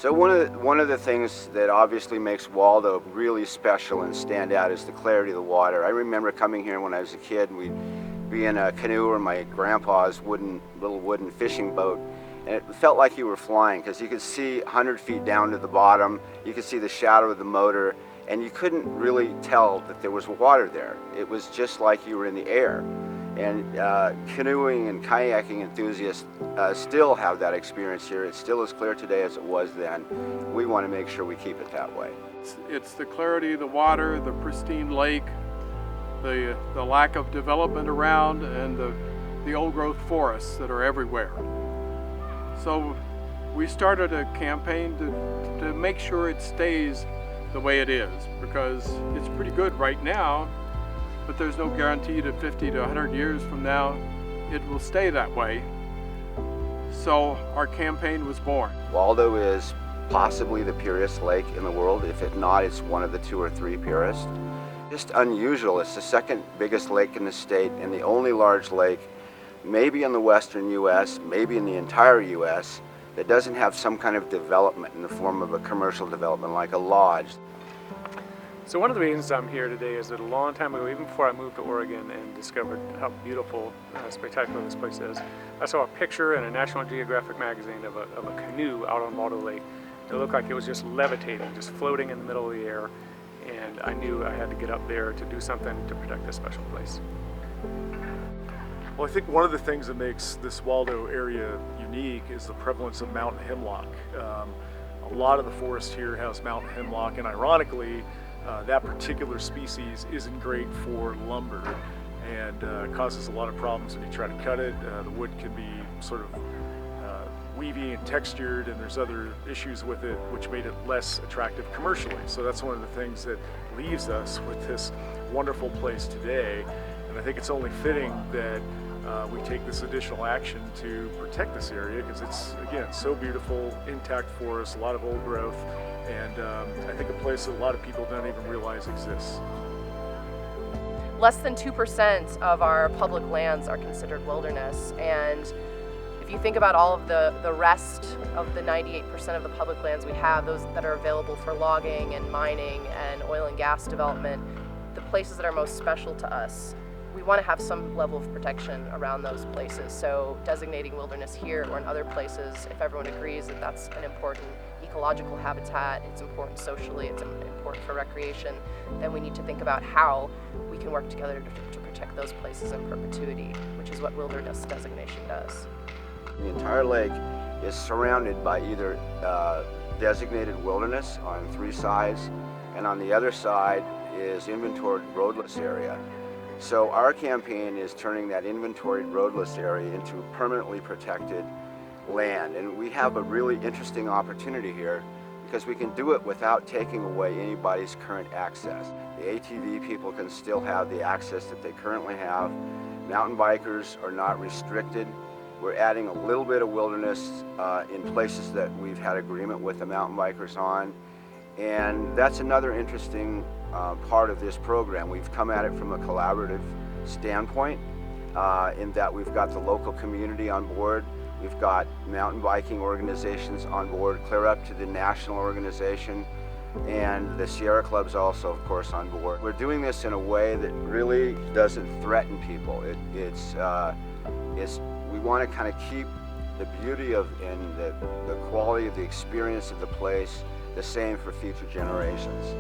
So one of the things that obviously makes Waldo really special and stand out is the clarity of the water. I remember coming here when I was a kid, and we'd be in a canoe or my grandpa's little wooden fishing boat, and it felt like you were flying because you could see 100 feet down to the bottom, you could see the shadow of the motor, and you couldn't really tell that there was water there. It was just like you were in the air. And canoeing and kayaking enthusiasts still have that experience here. It's still as clear today as it was then. We want to make sure we keep it that way. It's the clarity of the water, the pristine lake, the lack of development around, and the old growth forests that are everywhere. So we started a campaign to make sure it stays the way it is, because it's pretty good right now, but there's no guarantee that 50 to 100 years from now it will stay that way. So our campaign was born. Waldo is possibly the purest lake in the world. If not, it's one of the 2 or 3 purest. Just unusual. It's the second biggest lake in the state and the only large lake, maybe in the western U.S., maybe in the entire U.S., that doesn't have some kind of development in the form of a commercial development like a lodge. So one of the reasons I'm here today is that a long time ago, even before I moved to Oregon and discovered how beautiful, spectacular this place is, I saw a picture in a National Geographic magazine of a canoe out on Waldo Lake. It looked like it was just levitating, just floating in the middle of the air, and I knew I had to get up there to do something to protect this special place. Well, I think one of the things that makes this Waldo area unique is the prevalence of mountain hemlock. A lot of the forest here has mountain hemlock, and ironically, that particular species isn't great for lumber and causes a lot of problems when you try to cut it. The wood can be sort of weavy and textured, and there's other issues with it which made it less attractive commercially. So that's one of the things that leaves us with this wonderful place today. And I think it's only fitting that we take this additional action to protect this area, because it's, again, so beautiful, intact forest, a lot of old growth, and I think a place that a lot of people don't even realize exists. Less than 2% of our public lands are considered wilderness, and if you think about all of the rest of the 98% of the public lands we have, those that are available for logging and mining and oil and gas development, the places that are most special to us, we want to have some level of protection around those places. So designating wilderness here or in other places, if everyone agrees that that's an important ecological habitat, it's important socially, it's important for recreation, then we need to think about how we can work together to protect those places in perpetuity, which is what wilderness designation does. The entire lake is surrounded by either designated wilderness on 3 sides, and on the other side is inventoried roadless area. So our campaign is turning that inventoried roadless area into permanently protected land, and we have a really interesting opportunity here because we can do it without taking away anybody's current access. The ATV people can still have the access that they currently have. Mountain bikers are not restricted. We're adding a little bit of wilderness in places that we've had agreement with the mountain bikers on, and that's another interesting part of this program. We've come at it from a collaborative standpoint in that we've got the local community on board, we've got mountain biking organizations on board, clear up to the national organization, and the Sierra Club's also, of course, on board. We're doing this in a way that really doesn't threaten people. We want to kind of keep the beauty of and the quality of the experience of the place the same for future generations.